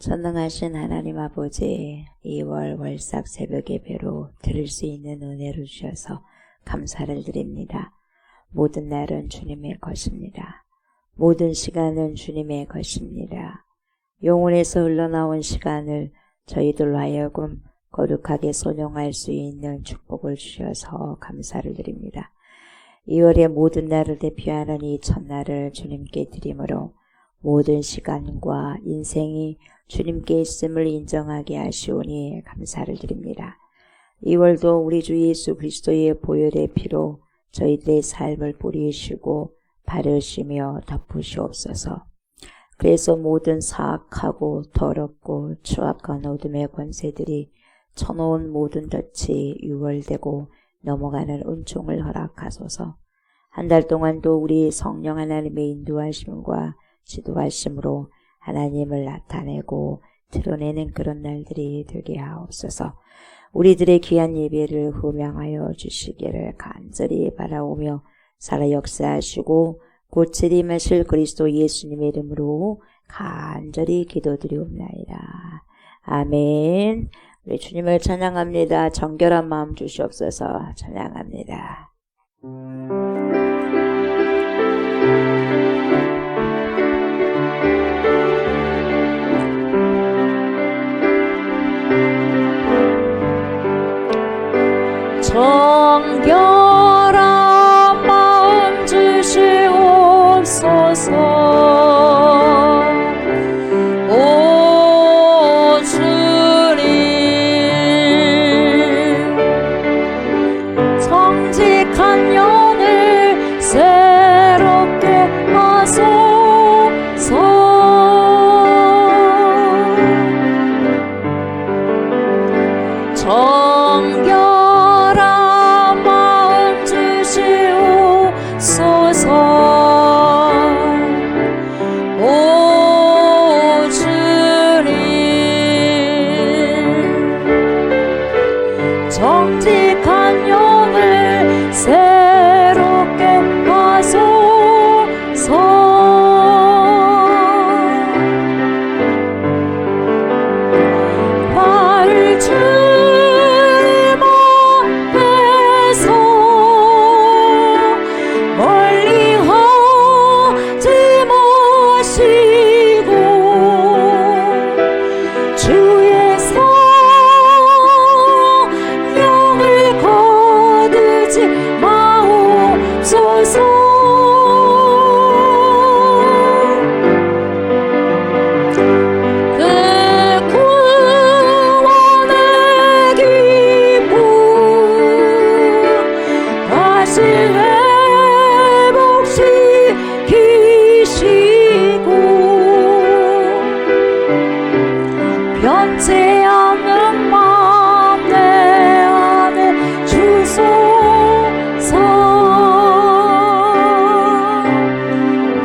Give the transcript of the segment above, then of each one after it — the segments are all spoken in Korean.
전능하신 하나님 아버지, 2월 월삭 새벽 예배로 드릴 수 있는 은혜를 주셔서 감사를 드립니다. 모든 날은 주님의 것입니다. 모든 시간은 주님의 것입니다. 영혼에서 흘러나온 시간을 저희들로 하여금 거룩하게 선용할 수 있는 축복을 주셔서 감사를 드립니다. 2월의 모든 날을 대표하는 이 첫날을 주님께 드림으로 모든 시간과 인생이 주님께 있음을 인정하게 하시오니 감사를 드립니다. 2월도 우리 주 예수 그리스도의 보혈의 피로 저희들의 삶을 뿌리시고 바르시며 덮으시옵소서. 그래서 모든 사악하고 더럽고 추악한 어둠의 권세들이 쳐놓은 모든 덫이 유월되고 넘어가는 은총을 허락하소서. 한 달 동안도 우리 성령 하나님의 인도하심과 지도하심으로 하나님을 나타내고 드러내는 그런 날들이 되게 하옵소서. 우리들의 귀한 예배를 호명하여 주시기를 간절히 바라오며 살아 역사하시고 곧 재림하실 그리스도 예수님의 이름으로 간절히 기도드리옵나이다. 아멘. 우리 주님을 찬양합니다. 정결한 마음 주시옵소서. 찬양합니다. 정결한 마음 주시옵소서. 오 주님, 정직한 영을 새롭게 하소서. 정결한 마음 주시옵소서. 오 주님, 정직한 영을 새롭게 하소서.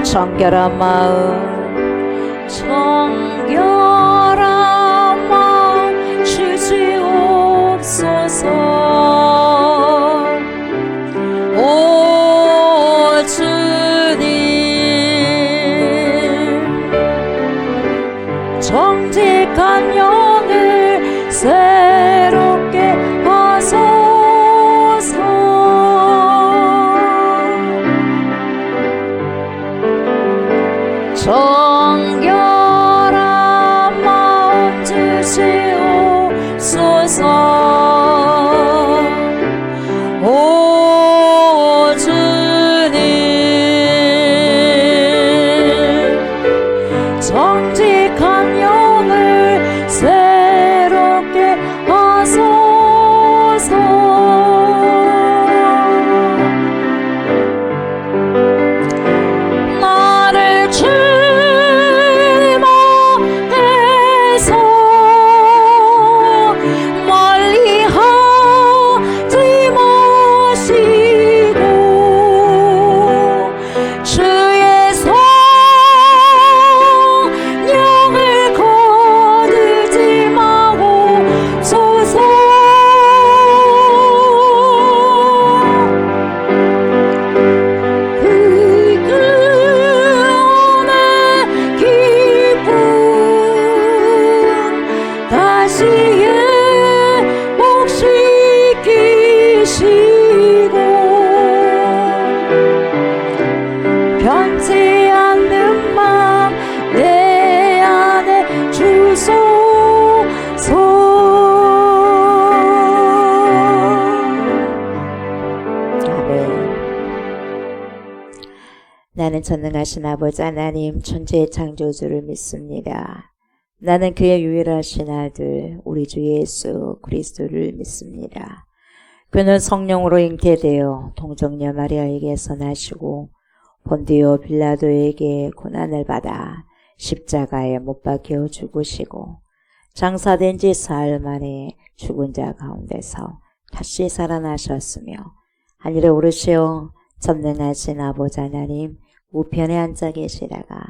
정결한 마음, 정결한 마음 주시옵소서. 오 주님, 정직한 영을 새롭게 하소서. 정결한 마음 주시옵소서. 오 주님, 정직한 영을 새롭게 하소서. 나를 주님 앞에서 임시의 몫이 끼시고 변치 않는 마음 내 안에 주소서. 아멘. 나는 전능하신 아버지 하나님 천지의 창조주를 믿습니다. 나는 그의 유일하신 아들 우리 주 예수 그리스도를 믿습니다. 그는 성령으로 잉태되어 동정녀 마리아에게서 나시고 본디오 빌라도에게 고난을 받아 십자가에 못 박혀 죽으시고 장사된 지 사흘 만에 죽은 자 가운데서 다시 살아나셨으며 하늘에 오르시어 전능하신 아버지 하나님 우편에 앉아 계시다가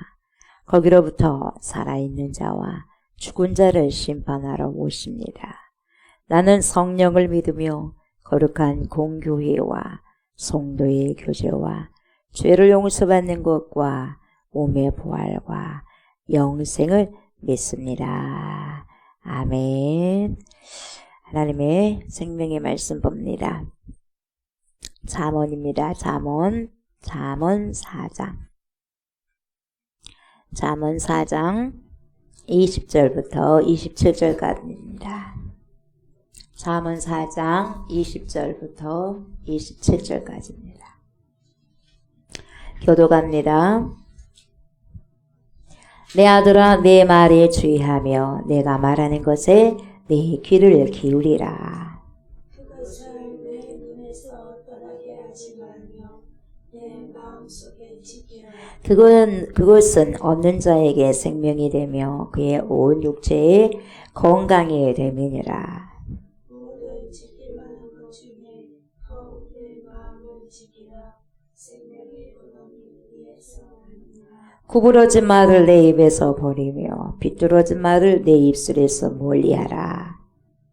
거기로부터 살아있는 자와 죽은 자를 심판하러 오십니다. 나는 성령을 믿으며 거룩한 공교회와 성도의 교제와 죄를 용서받는 것과 몸의 부활과 영생을 믿습니다. 아멘. 하나님의 생명의 말씀 봅니다. 잠언입니다. 잠언 4장. 잠언 4장 20절부터 27절까지입니다. 잠언 4장 20절부터 27절까지입니다. 교독합니다. 내 아들아 내 말에 주의하며 내가 말하는 것에 내 귀를 기울이라. 그것을 내 눈에서 떠나게 하지 말며 내 마음속에 지키라. 그것은 얻는 자에게 생명이 되며 그의 온 육체에 건강이 됨이니라. 모든 지킬 만한 것 중에 더욱 내 마음을 지키라. 생명의 근원이 위에서 나느니라. 구부러진 말을 내 입에서 버리며 비뚤어진 말을 내 입술에서 멀리하라.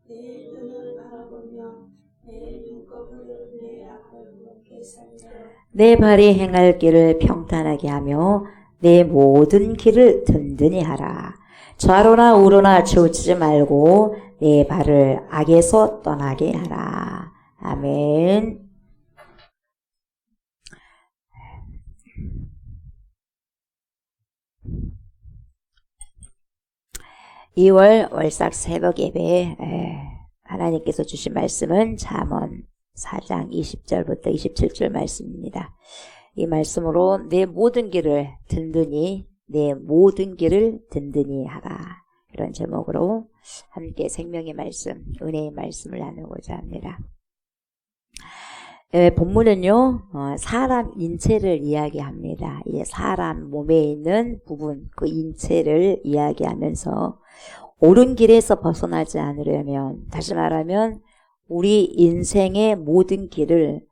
내 눈을 바라보며 내 눈꺼풀을 내 앞을 높게 살리라. 내 발이 행할 길을 평탄하게 하며 내 모든 길을 든든히 하라. 좌로나 우로나 치우치지 말고 내 발을 악에서 떠나게 하라. 아멘. (2월) 월삭 새벽 예배에 하나님께서 주신 말씀은 잠언 4장 20절부터 27절 말씀입니다. 이 말씀으로 내 모든 길을 든든히 하라. 이런 제목으로 함께 생명의 말씀, 은혜의 말씀을 나누고자 합니다. 본문은요, 사람 인체를 이야기합니다. 이 사람 몸에 있는 부분, 그 인체를 이야기하면서 옳은 길에서 벗어나지 않으려면, 다시 말하면 우리 인생의 모든 길을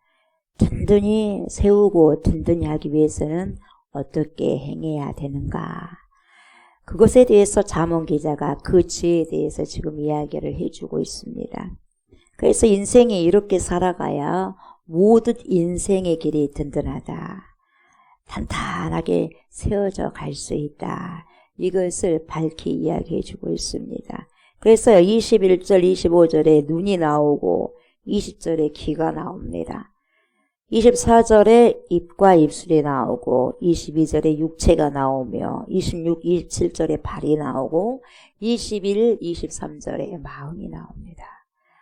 든든히 세우고 든든히 하기 위해서는 어떻게 행해야 되는가. 그것에 대해서 잠언 기자가 그 지혜에 대해서 지금 이야기를 해주고 있습니다. 그래서 인생이 이렇게 살아가야 모든 인생의 길이 든든하다. 탄탄하게 세워져 갈 수 있다. 이것을 밝히 이야기해주고 있습니다. 그래서 21절, 25절에 눈이 나오고 20절에 귀가 나옵니다. 24절에 입과 입술이 나오고 22절에 육체가 나오며 26, 27절에 발이 나오고 21, 23절에 마음이 나옵니다.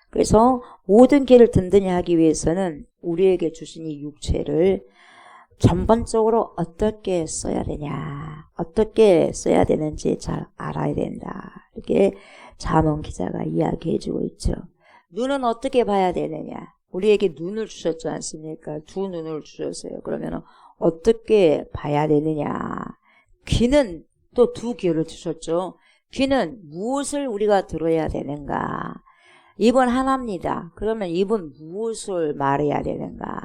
그래서 모든 길을 든든히 하기 위해서는 우리에게 주신 이 육체를 전반적으로 어떻게 써야 되냐, 어떻게 써야 되는지 잘 알아야 된다. 이렇게 잠언 기자가 이야기해주고 있죠. 눈은 어떻게 봐야 되느냐? 우리에게 눈을 주셨지 않습니까? 두 눈을 주셨어요. 그러면 어떻게 봐야 되느냐? 귀는 또 두 귀를 주셨죠. 귀는 무엇을 우리가 들어야 되는가? 입은 하나입니다. 그러면 입은 무엇을 말해야 되는가?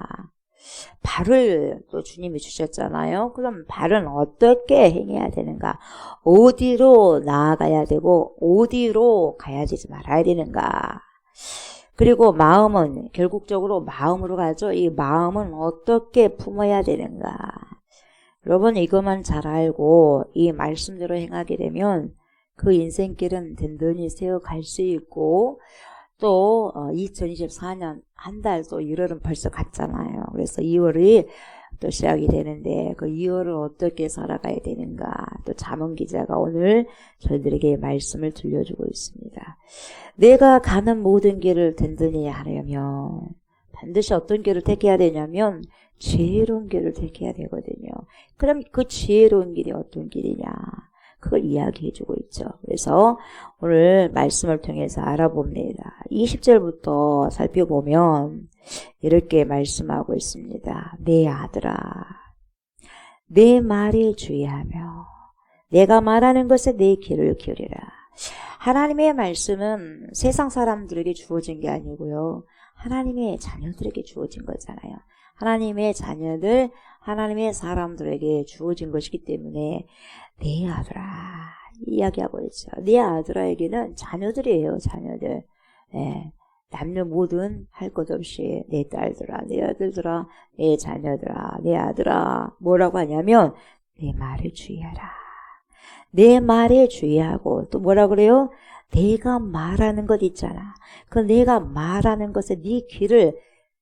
발을 또 주님이 주셨잖아요. 그럼 발은 어떻게 행해야 되는가? 어디로 나아가야 되고 어디로 가야 되지 말아야 되는가? 그리고 마음은 결국적으로 마음으로 가죠. 이 마음은 어떻게 품어야 되는가? 여러분 이것만 잘 알고 이 말씀대로 행하게 되면 그 인생길은 든든히 세워갈 수 있고 또 2024년 한 달 또 1월은 벌써 갔잖아요. 그래서 2월이 또 시작이 되는데 그 2월을 어떻게 살아가야 되는가 또 잠언 기자가 오늘 저희들에게 말씀을 들려주고 있습니다. 내가 가는 모든 길을 든든히 하려면 반드시 어떤 길을 택해야 되냐면 지혜로운 길을 택해야 되거든요. 그럼 그 지혜로운 길이 어떤 길이냐 그걸 이야기해주고 있죠. 그래서 오늘 말씀을 통해서 알아봅니다. 20절부터 살펴보면 이렇게 말씀하고 있습니다. 내 아들아, 내 말에 주의하며 내가 말하는 것에 내 귀를 기울이라. 하나님의 말씀은 세상 사람들에게 주어진 게 아니고요. 하나님의 자녀들에게 주어진 거잖아요. 하나님의 자녀들, 하나님의 사람들에게 주어진 것이기 때문에 내 아들아 이야기하고 있죠. 내 아들아에게는 자녀들이에요. 자녀들. 네. 남녀 모든 할 것 없이 내 딸들아, 내 아들들아, 내 자녀들아, 내 아들아 뭐라고 하냐면 내 말에 주의하라. 내 말에 주의하고 또 뭐라 그래요? 내가 말하는 것 있잖아. 그 내가 말하는 것에 네 귀를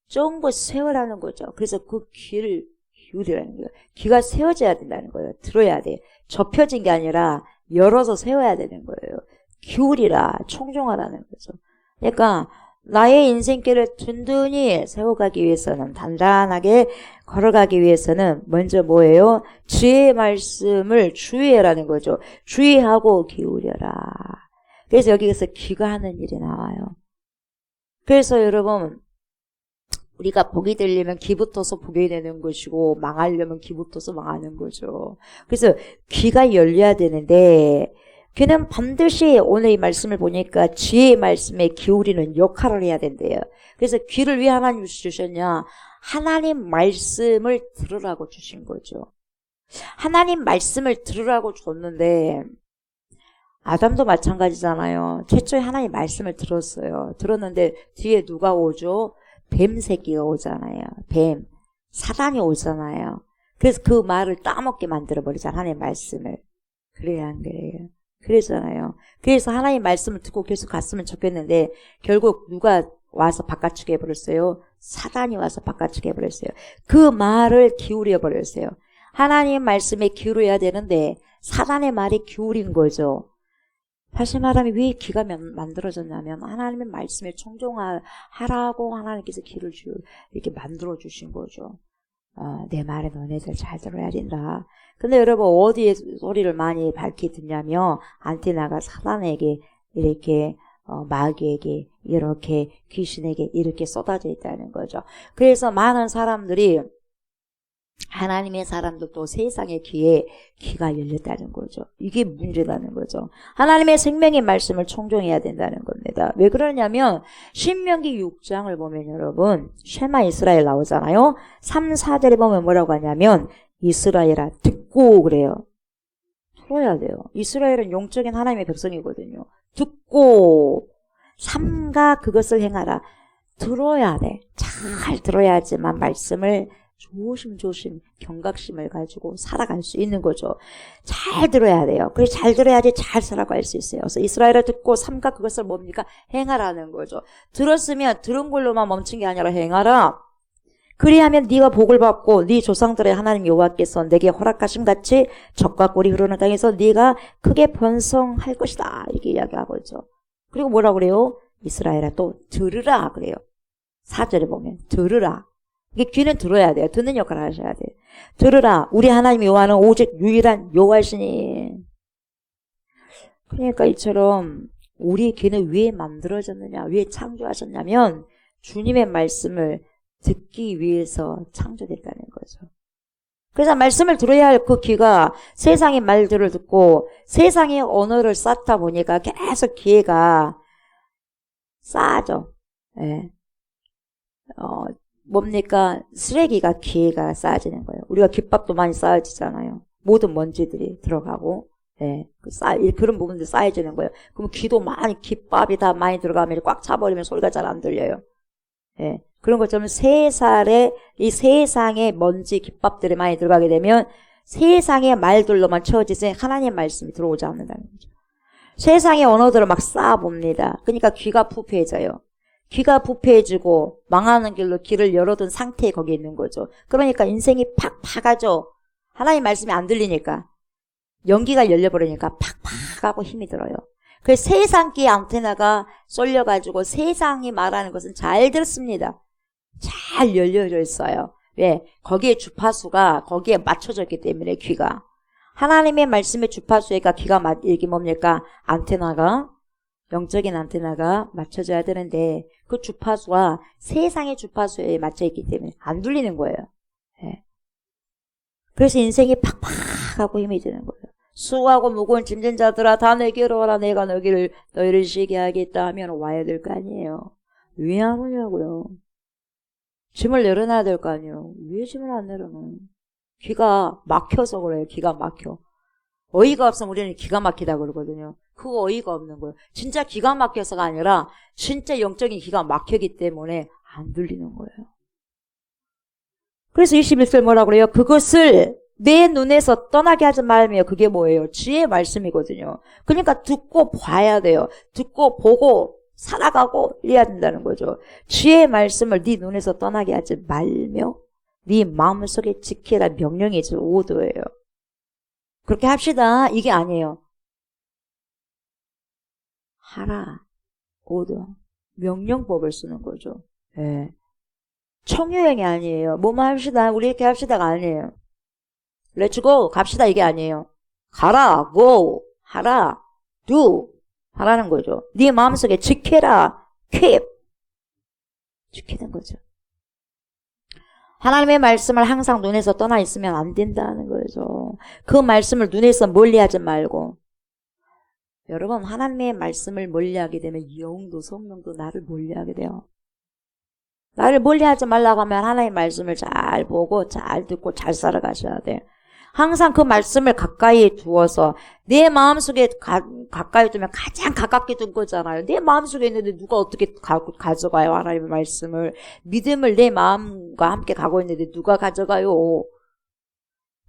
쫑긋 세우라는 거죠. 그래서 그 귀를 기울이라는 거예요. 귀가 세워져야 된다는 거예요. 들어야 돼. 접혀진 게 아니라 열어서 세워야 되는 거예요. 기울이라, 청종하라는 거죠. 그러니까 나의 인생길을 든든히 세워가기 위해서는 단단하게 걸어가기 위해서는 먼저 뭐예요? 주의 말씀을 주의하라는 거죠. 주의하고 기울여라. 그래서 여기에서 귀가 하는 일이 나와요. 그래서 여러분 우리가 복이 되려면 귀부터서 복이 되는 것이고 망하려면 귀부터서 망하는 거죠. 그래서 귀가 열려야 되는데 귀는 반드시 오늘 이 말씀을 보니까 지혜의 말씀에 기울이는 역할을 해야 된대요. 그래서 귀를 왜 하나님 주셨냐? 하나님 말씀을 들으라고 주신 거죠. 하나님 말씀을 들으라고 줬는데 아담도 마찬가지잖아요. 최초에 하나님 말씀을 들었어요. 들었는데 뒤에 누가 오죠? 뱀 새끼가 오잖아요. 뱀. 사단이 오잖아요. 그래서 그 말을 따먹게 만들어버리잖아요. 하나님 말씀을. 그래야 안 그래요? 그러잖아요. 그래서 하나님 말씀을 듣고 계속 갔으면 좋겠는데 결국 누가 와서 바깥치게 해버렸어요? 사단이 와서 바깥치게 해버렸어요. 그 말을 기울여 버렸어요. 하나님 말씀에 기울여야 되는데 사단의 말이 기울인 거죠. 다시 말하면 왜 귀가 만들어졌냐면 하나님의 말씀에 청종하라고 하나님께서 귀를 이렇게 만들어 주신 거죠. 내 말에 너네들 잘 들어야 된다. 근데 여러분 어디에 소리를 많이 밝히 듣냐면 안테나가 사단에게 이렇게 마귀에게 이렇게 귀신에게 이렇게 쏟아져 있다는 거죠. 그래서 많은 사람들이 하나님의 사람도 또 세상의 귀가 열렸다는 거죠. 이게 문제라는 거죠. 하나님의 생명의 말씀을 청종해야 된다는 겁니다. 왜 그러냐면 신명기 6장을 보면 여러분 쉐마 이스라엘 나오잖아요. 3, 4절에 보면 뭐라고 하냐면 이스라엘아 듣고 그래요. 들어야 돼요. 이스라엘은 영적인 하나님의 백성이거든요. 듣고 삼가 그것을 행하라. 들어야 돼. 잘 들어야지만 말씀을 조심조심 경각심을 가지고 살아갈 수 있는 거죠. 잘 들어야 돼요. 그래서 잘 들어야지 잘 살아갈 수 있어요. 그래서 이스라엘을 듣고 삼가 그것을 뭡니까? 행하라는 거죠. 들었으면 들은 걸로만 멈춘 게 아니라 행하라. 그리하면 네가 복을 받고 네 조상들의 하나님 여호와께서 내게 허락하신 같이 젖과 꿀이 흐르는 땅에서 네가 크게 번성할 것이다. 이렇게 이야기하고 있죠. 그리고 뭐라 그래요? 이스라엘아 또 들으라 그래요. 4절에 보면 들으라. 이게 귀는 들어야 돼요. 듣는 역할을 하셔야 돼요. 들으라. 우리 하나님 여호와는 오직 유일한 여호와시니. 그러니까 이처럼 우리 귀는 왜 만들어졌느냐? 왜 창조하셨냐면 주님의 말씀을 듣기 위해서 창조됐다는 거죠. 그래서 말씀을 들어야 할 그 귀가 세상의 말들을 듣고 세상의 언어를 쌓다 보니까 계속 귀가 쌓아져. 예. 뭡니까? 쓰레기가 귀가 쌓아지는 거예요. 우리가 귓밥도 많이 쌓아지잖아요. 모든 먼지들이 들어가고, 예. 그런 부분들 쌓여지는 거예요. 그럼 귀도 많이, 귓밥이 다 많이 들어가면 꽉 차버리면 소리가 잘 안 들려요. 예. 그런 것처럼 이 세상의 먼지, 귓밥들이 많이 들어가게 되면 세상의 말들로만 채워지지 하나님의 말씀이 들어오지 않는다는 거죠. 세상의 언어들을 막 쌓아봅니다. 그러니까 귀가 부패해져요. 귀가 부패해지고 망하는 길로 길을 열어둔 상태에 거기 있는 거죠. 그러니까 인생이 팍팍하죠. 하나님 말씀이 안 들리니까. 연기가 열려버리니까 팍팍 하고 힘이 들어요. 그래서 세상끼 안테나가 쏠려가지고 세상이 말하는 것은 잘 듣습니다. 잘 열려져 있어요. 왜? 거기에 주파수가 거기에 맞춰져 있기 때문에 귀가. 하나님의 말씀의 주파수가 귀가 이게 뭡니까? 안테나가, 영적인 안테나가 맞춰져야 되는데 그 주파수와 세상의 주파수에 맞춰 있기 때문에 안 들리는 거예요. 네. 그래서 인생이 팍팍하고 힘이 드는 거예요. 수고하고 무거운 짐진 자들아 다 내게로 와라 내가 너희를 쉬게 하겠다 하면 와야 될 거 아니에요. 왜 안 오냐고요. 짐을 내려놔야 될 거 아니에요. 왜 짐을 안 내려놔요? 귀가 막혀서 그래요. 귀가 막혀. 어이가 없으면 우리는 기가 막히다 그러거든요. 그거 어이가 없는 거예요. 진짜 기가 막혀서가 아니라 진짜 영적인 기가 막히기 때문에 안 들리는 거예요. 그래서 21절 뭐라고 그래요? 그것을 내 눈에서 떠나게 하지 말며 그게 뭐예요? 지혜의 말씀이거든요. 그러니까 듣고 봐야 돼요. 듣고 보고 살아가고 이래야 된다는 거죠. 지혜의 말씀을 네 눈에서 떠나게 하지 말며 네 마음속에 지키라 명령이죠. 오도예요. 그렇게 합시다. 이게 아니에요. 하라. 오도. 명령법을 쓰는 거죠. 예. 청유형이 아니에요. 뭐만 합시다. 우리 이렇게 합시다가 아니에요. Let's go. 갑시다. 이게 아니에요. 가라. go. 하라. do. 하라는 거죠. 네 마음속에 지켜라. keep. 지키는 거죠. 하나님의 말씀을 항상 눈에서 떠나 있으면 안 된다는 거죠. 그 말씀을 눈에서 멀리하지 말고. 여러분 하나님의 말씀을 멀리하게 되면 영도 성령도 나를 멀리하게 돼요. 나를 멀리하지 말라고 하면 하나님의 말씀을 잘 보고 잘 듣고 잘 살아가셔야 돼요. 항상 그 말씀을 가까이 두어서 내 마음속에 가까이 두면 가장 가깝게 둔 거잖아요. 내 마음속에 있는데 누가 어떻게 가져가요? 하나님의 말씀을. 믿음을 내 마음과 함께 가고 있는데 누가 가져가요?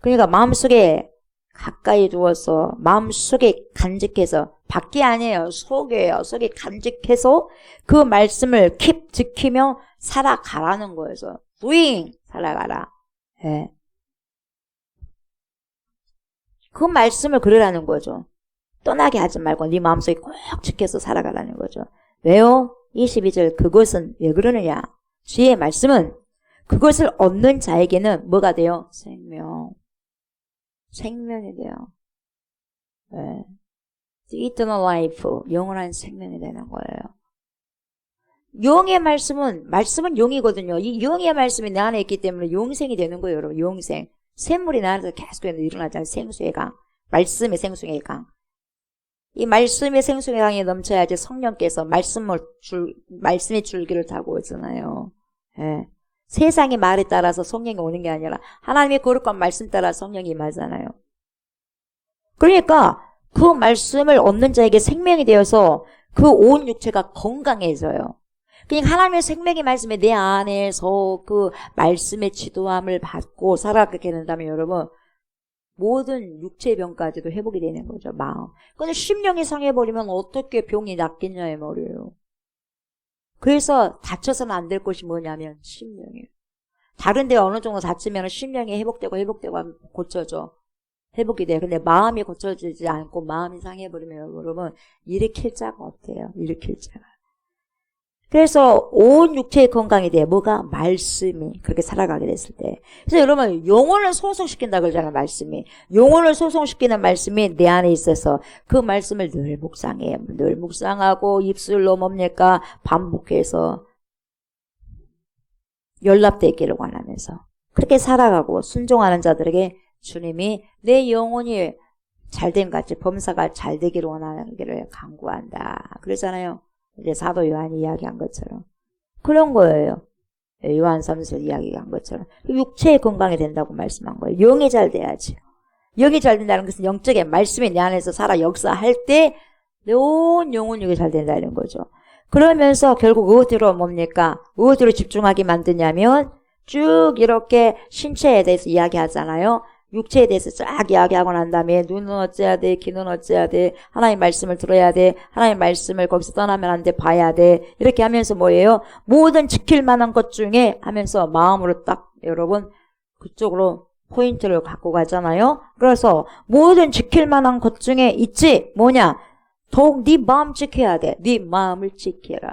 그러니까 마음속에 가까이 두어서 마음속에 간직해서 밖이 아니에요. 속이에요. 속에 간직해서 그 말씀을 킵 지키며 살아가라는 거예요. doing 살아가라. 예. 그 말씀을 그러라는 거죠. 떠나게 하지 말고 네 마음속에 꼭 지켜서 살아가라는 거죠. 왜요? 22절 그것은 왜 그러느냐? 지혜의 말씀은 그것을 얻는 자에게는 뭐가 돼요? 생명이 돼요. 네. eternal life, 영원한 생명이 되는 거예요. 영의 말씀은 용이거든요. 이 영의 말씀이 내 안에 있기 때문에 용생이 되는 거예요, 여러분. 용생. 샘물이 나 안에서 계속 일어나잖아요. 생수의 강. 말씀의 생수의 강. 이 말씀의 생수의 강에 넘쳐야지 성령께서 말씀의 줄기를 타고 오잖아요. 예. 세상의 말에 따라서 성령이 오는 게 아니라 하나님의 거룩한 말씀 따라 성령이 임하잖아요. 그러니까 그 말씀을 얻는 자에게 생명이 되어서 그 온 육체가 건강해져요. 그러니까 하나님의 생명의 말씀에 내 안에서 그 말씀의 지도함을 받고 살아가게 된다면 여러분 모든 육체의 병까지도 회복이 되는 거죠. 마음. 근데 심령이 상해버리면 어떻게 병이 낫겠냐의 말이에요. 그래서 다쳐서는 안 될 것이 뭐냐면 심령이에요. 다른 데 어느 정도 다치면 심령이 회복되고 고쳐져. 회복이 돼요. 근데 마음이 고쳐지지 않고 마음이 상해버리면 여러분 일으킬 자가 없대요. 일으킬 자가. 그래서 온 육체의 건강이 돼요. 뭐가? 말씀이 그렇게 살아가게 됐을 때. 그래서 여러분 영혼을 소송시킨다 그러잖아요. 말씀이. 영혼을 소송시키는 말씀이 내 안에 있어서 그 말씀을 늘 묵상해요. 늘 묵상하고 입술로 뭡니까? 반복해서 연락되기를 원하면서 그렇게 살아가고 순종하는 자들에게 주님이 내 영혼이 잘됨 같이 범사가 잘 되기를 원하기를 간구한다. 그러잖아요. 이제 사도 요한이 이야기한 것처럼. 그런 거예요. 요한 3서 이야기한 것처럼. 육체의 건강이 된다고 말씀한 거예요. 영이 잘 돼야지. 영이 잘 된다는 것은 영적인 말씀이 내 안에서 살아 역사할 때 내 온 영혼력이 잘 된다는 거죠. 그러면서 결국 어디로 뭡니까? 어디로 집중하게 만드냐면 쭉 이렇게 신체에 대해서 이야기하잖아요. 육체에 대해서 쫙 이야기하고 난 다음에 눈은 어째야 돼, 귀는 어째야 돼, 하나님의 말씀을 들어야 돼, 하나님의 말씀을 거기서 떠나면 안 돼, 봐야 돼. 이렇게 하면서 뭐예요? 모든 지킬 만한 것 중에 하면서 마음으로 딱 여러분 그쪽으로 포인트를 갖고 가잖아요. 그래서 모든 지킬 만한 것 중에 있지 뭐냐? 더욱 네 마음 지켜야 돼. 네 마음을 지키라.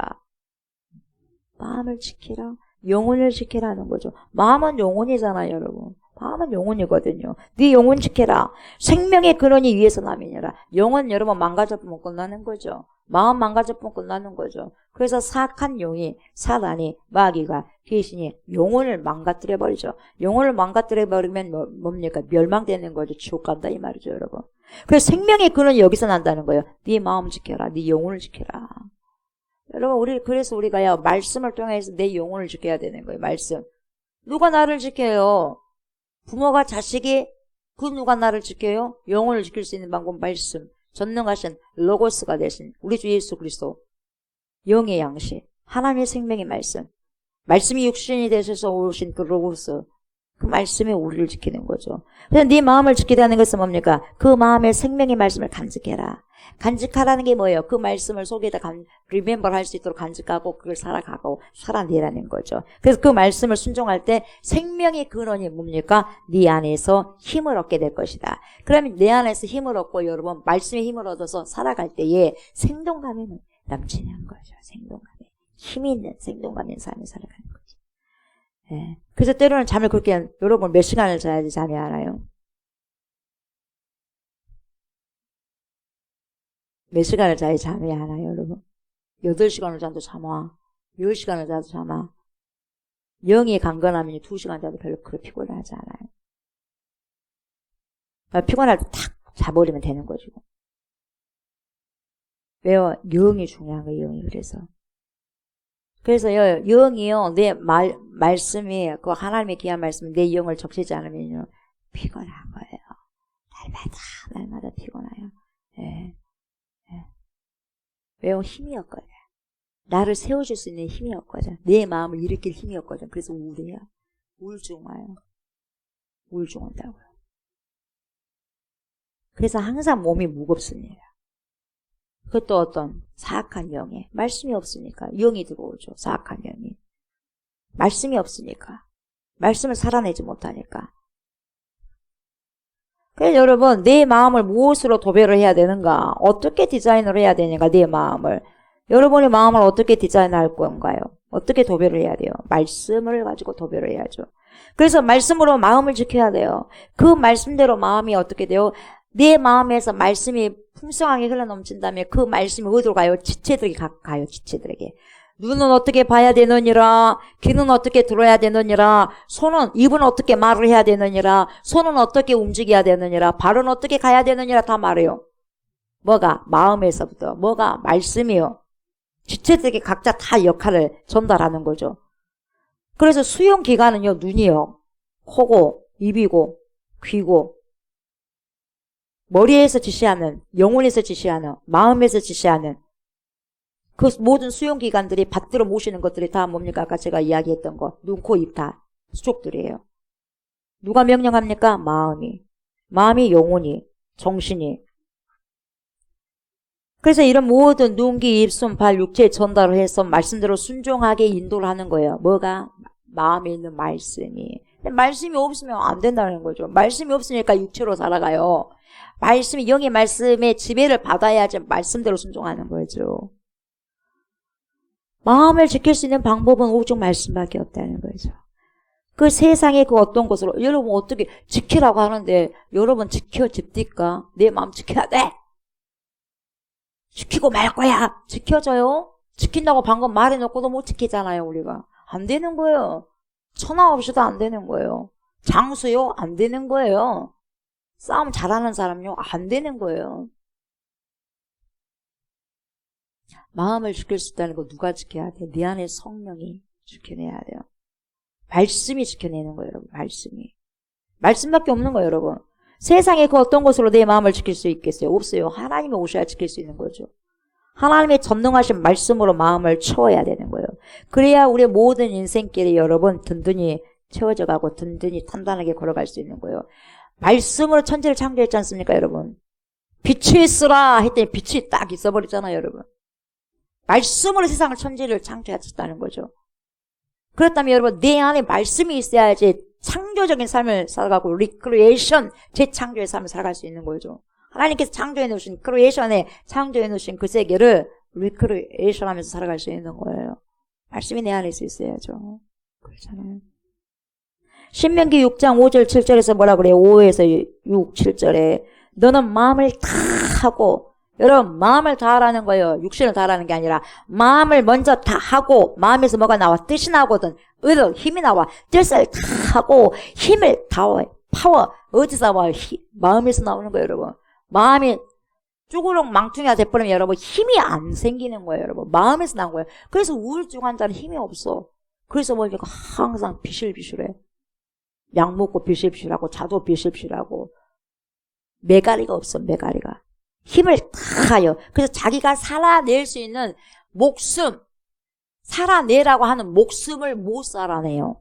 마음을 지키라. 영혼을 지키라는 거죠. 마음은 영혼이잖아요, 여러분. 마음은 영혼이거든요. 네 영혼 지켜라. 생명의 근원이 위에서 남이니라. 영혼 여러분 망가져보면 끝나는 거죠. 마음 망가져보면 끝나는 거죠. 그래서 사악한 영이, 사단이, 마귀가, 귀신이 영혼을 망가뜨려버리죠. 영혼을 망가뜨려버리면 뭡니까? 멸망되는 거죠. 지옥 간다 이 말이죠, 여러분. 그래서 생명의 근원이 여기서 난다는 거예요. 네 마음 지켜라. 네 영혼을 지켜라. 여러분, 그래서 우리가요, 말씀을 통해서 내 영혼을 지켜야 되는 거예요, 말씀. 누가 나를 지켜요? 부모가 자식이, 누가 나를 지켜요? 영혼을 지킬 수 있는 방법, 말씀. 전능하신 로고스가 되신 우리 주 예수 그리스도. 영의 양식. 하나님의 생명의 말씀. 말씀이 육신이 되셔서 오신 그 로고스. 그 말씀이 우리를 지키는 거죠. 그래서 네 마음을 지키라는 것은 뭡니까? 그 마음의 생명의 말씀을 간직해라. 간직하라는 게 뭐예요? 그 말씀을 속에다 remember 할 수 있도록 간직하고 그걸 살아가고 살아내라는 거죠. 그래서 그 말씀을 순종할 때 생명의 근원이 뭡니까? 네 안에서 힘을 얻게 될 것이다. 그러면 내 안에서 힘을 얻고 여러분 말씀의 힘을 얻어서 살아갈 때에 생동감이 넘치는 거죠. 생동감이. 힘이 있는 생동감 있는 삶을 살아가는 거죠. 예. 그래서 때로는 잠을 그렇게 여러분 몇 시간을 자야지 잠이 안 와요? 몇 시간을 자야 잠이 안 와요, 여러분? 8시간을 자도 잠 와. 10시간을 자도 잠 와. 영이 강건하면 2시간 자도 별로 그렇게 피곤하지 않아요. 피곤할 때 탁 자버리면 되는 거죠. 왜요? 영이 중요한 거예요, 영이. 그래서요, 영이요, 내 말씀이, 그 하나님의 귀한 말씀이 내 영을 적시지 않으면요, 피곤한 거예요. 날마다 피곤해요. 예. 왜요? 힘이 없거든. 나를 세워줄 수 있는 힘이 없거든. 내 마음을 일으킬 힘이 없거든. 그래서 우울해요. 우울증 와요. 우울증 온다고요. 그래서 항상 몸이 무겁습니다. 그것도 어떤 사악한 영에 말씀이 없으니까 영이 들어오죠. 사악한 영이. 말씀이 없으니까. 말씀을 살아내지 못하니까. 그래서 여러분 내 마음을 무엇으로 도배를 해야 되는가? 어떻게 디자인을 해야 되는가? 내 마음을. 여러분의 마음을 어떻게 디자인할 건가요? 어떻게 도배를 해야 돼요? 말씀을 가지고 도배를 해야죠. 그래서 말씀으로 마음을 지켜야 돼요. 그 말씀대로 마음이 어떻게 돼요? 내 마음에서 말씀이 풍성하게 흘러넘친다면 그 말씀이 어디로 가요? 지체들에게 가요. 지체들에게. 눈은 어떻게 봐야 되느니라, 귀는 어떻게 들어야 되느니라, 입은 어떻게 말을 해야 되느니라, 손은 어떻게 움직여야 되느니라, 발은 어떻게 가야 되느니라 다 말해요. 뭐가? 마음에서부터. 뭐가? 말씀이요. 지체들에게 각자 다 역할을 전달하는 거죠. 그래서 수용기관은요, 눈이요, 코고, 입이고, 귀고, 머리에서 지시하는, 영혼에서 지시하는, 마음에서 지시하는 그 모든 수용기관들이 받들어 모시는 것들이 다 뭡니까? 아까 제가 이야기했던 거. 눈, 코, 입 다 수족들이에요. 누가 명령합니까? 마음이. 마음이 영혼이, 정신이. 그래서 이런 모든 눈, 귀, 입, 손, 발, 육체에 전달을 해서 말씀대로 순종하게 인도를 하는 거예요. 뭐가? 마음에 있는 말씀이. 말씀이 없으면 안 된다는 거죠. 말씀이 없으니까 육체로 살아가요. 말씀이, 영의 말씀에 지배를 받아야지 말씀대로 순종하는 거죠. 마음을 지킬 수 있는 방법은 오직 말씀밖에 없다는 거죠. 그 세상의 그 어떤 것으로, 여러분 어떻게 지키라고 하는데, 여러분 지켜집니까? 내 마음 지켜야 돼! 지키고 말 거야! 지켜져요? 지킨다고 방금 말해놓고도 못 지키잖아요, 우리가. 안 되는 거예요. 천하 없이도 안 되는 거예요. 장수요? 안 되는 거예요. 싸움 잘하는 사람요? 안 되는 거예요. 마음을 지킬 수 있다는 거 누가 지켜야 돼? 내 안에 성령이 지켜내야 돼요. 말씀이 지켜내는 거예요, 여러분. 말씀이. 말씀밖에 없는 거예요, 여러분. 세상에 그 어떤 것으로 내 마음을 지킬 수 있겠어요? 없어요. 하나님이 오셔야 지킬 수 있는 거죠. 하나님의 전능하신 말씀으로 마음을 채워야 되는 거예요. 그래야 우리의 모든 인생길이 여러분 든든히 채워져 가고 든든히 단단하게 걸어갈 수 있는 거예요. 말씀으로 천지를 창조했지 않습니까, 여러분? 빛이 있으라 했더니 빛이 딱 있어버렸잖아요, 여러분. 말씀으로 세상을 천지를 창조했다는 거죠. 그렇다면 여러분, 내 안에 말씀이 있어야지 창조적인 삶을 살아가고 리크리에이션, 재창조의 삶을 살아갈 수 있는 거죠. 하나님께서 창조해 놓으신 크리에이션에 창조해 놓으신 그 세계를 리크리에이션 하면서 살아갈 수 있는 거예요. 말씀이 내 안에 있어야죠. 그렇잖아요. 신명기 6장 5절 7절에서 뭐라 그래요? 5에서 6, 7절에 너는 마음을 다 하고, 여러분 마음을 다 하라는 거예요. 육신을 다 하라는 게 아니라 마음을 먼저 다 하고, 마음에서 뭐가 나와? 뜻이 나오거든. 의도, 힘이 나와. 뜻을 다 하고 힘을 다 와. 파워 어디서 나와? 마음에서 나오는 거예요, 여러분. 마음이 쭈구룩 망퉁이가 돼버리면 여러분 힘이 안 생기는 거예요, 여러분. 마음에서 나온 거예요. 그래서 우울증 환자는 힘이 없어. 그래서 뭐 항상 비실비실해. 약 먹고 비실비실하고 자도 비실비실하고 매가리가 없어. 매가리가 힘을 다 해요. 그래서 자기가 살아낼 수 있는 목숨, 살아내라고 하는 목숨을 못 살아내요,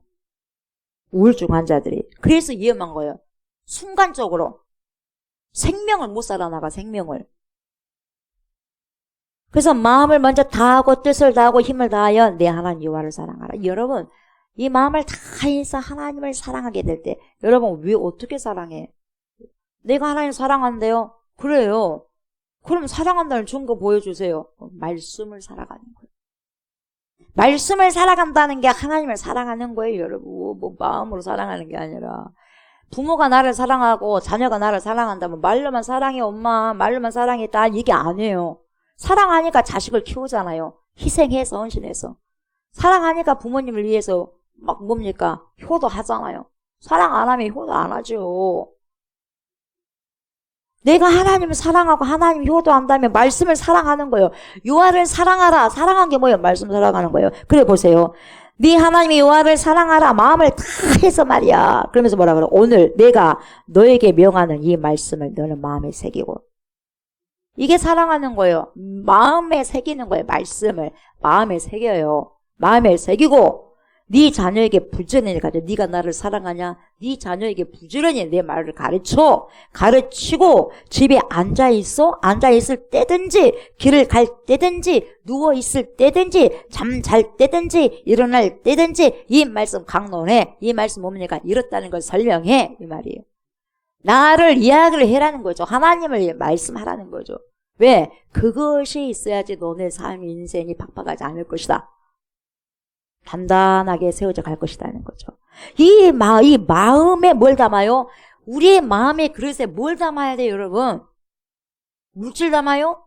우울증 환자들이. 그래서 위험한 거예요. 순간적으로 생명을 못 살아나가, 생명을. 그래서 마음을 먼저 다하고 뜻을 다하고 힘을 다하여 내 하나님 여호와를 사랑하라. 여러분, 이 마음을 다해서 하나님을 사랑하게 될 때 여러분 왜 어떻게 사랑해? 내가 하나님 사랑한대요. 그래요. 그럼 사랑한다는 증거 보여주세요. 말씀을 살아가는 거예요. 말씀을 살아간다는 게 하나님을 사랑하는 거예요, 여러분. 뭐 마음으로 사랑하는 게 아니라. 부모가 나를 사랑하고 자녀가 나를 사랑한다면 말로만 사랑해 엄마, 말로만 사랑해 딸, 이게 아니에요. 사랑하니까 자식을 키우잖아요. 희생해서, 헌신해서. 사랑하니까 부모님을 위해서 막 뭡니까? 효도하잖아요. 사랑 안 하면 효도 안 하죠. 내가 하나님을 사랑하고 하나님 효도한다면 말씀을 사랑하는 거예요. 여호와를 사랑하라. 사랑한 게 뭐예요? 말씀 사랑하는 거예요. 그래 보세요. 네 하나님의 여호와를 사랑하라. 마음을 다 해서 말이야. 그러면서 뭐라 그래? 오늘 내가 너에게 명하는 이 말씀을 너는 마음에 새기고. 이게 사랑하는 거예요. 마음에 새기는 거예요. 말씀을 마음에 새겨요. 마음에 새기고 네 자녀에게 부지런히 가르쳐. 네가 나를 사랑하냐? 네 자녀에게 부지런히 내 말을 가르치고 집에 앉아있어. 앉아있을 때든지 길을 갈 때든지 누워있을 때든지 잠 잘 때든지 일어날 때든지 이 말씀 강론해. 이 말씀 뭡니까? 이렇다는 걸 설명해. 이 말이에요. 나를 이야기를 해라는 거죠. 하나님을 말씀하라는 거죠. 왜? 그것이 있어야지 너네 삶 인생이 팍팍하지 않을 것이다. 단단하게 세워져 갈 것이라는 거죠. 이 마음에 뭘 담아요? 우리의 마음의 그릇에 뭘 담아야 돼요, 여러분? 물질 담아요?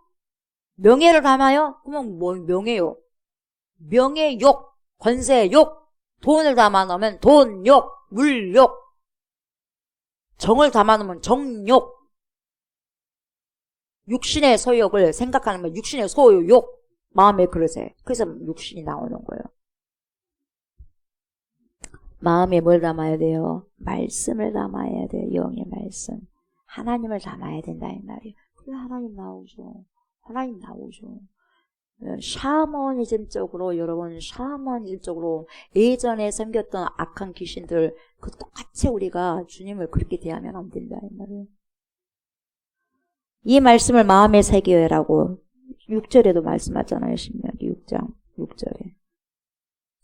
명예를 담아요? 그러면 뭐 명예요? 명예욕, 권세욕, 돈을 담아 놓으면 돈욕, 물욕, 정을 담아 놓으면 정욕, 육신의 소욕을 생각하는 건 육신의 소욕, 마음의 그릇에. 그래서 육신이 나오는 거예요. 마음에 뭘 담아야 돼요? 말씀을 담아야 돼요. 영의 말씀. 하나님을 담아야 된다 이 말이에요. 그래 하나님 나오죠. 하나님 나오죠. 샤머니즘적으로 여러분 샤머니즘적으로 예전에 섬겼던 악한 귀신들 그 똑같이 우리가 주님을 그렇게 대하면 안 된다 이 말이에요. 이 말씀을 마음에 새겨라고 6절에도 말씀하잖아요. 신명기 6장 6절에.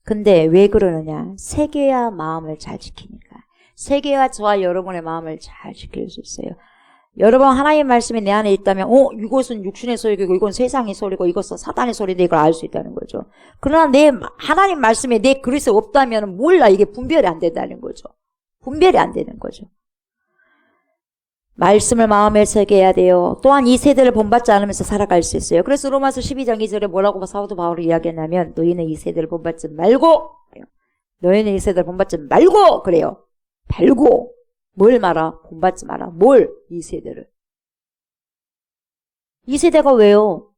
근데 왜 그러느냐? 새겨야 마음을 잘 지키니까. 새겨야 저와 여러분의 마음을 잘 지킬 수 있어요. 여러분 하나님 말씀이 내 안에 있다면 이것은 육신의 소리고 이건 세상의 소리고 이것은 사단의 소리인데 이걸 알 수 있다는 거죠. 그러나 내 하나님 말씀이 내 그릇에 없다면 몰라. 이게 분별이 안 된다는 거죠. 분별이 안 되는 거죠. 말씀을 마음에 새겨야 돼요. 또한 이 세대를 본받지 않으면서 살아갈 수 있어요. 그래서 로마서 12장 2절에 뭐라고 사도 바울이 이야기했냐면 너희는 이 세대를 본받지 말고 너희는 이 세대를 본받지 말고 그래요. 말고 뭘 말아? 본받지 마라. 뭘? 이 세대를. 이 세대가 왜요?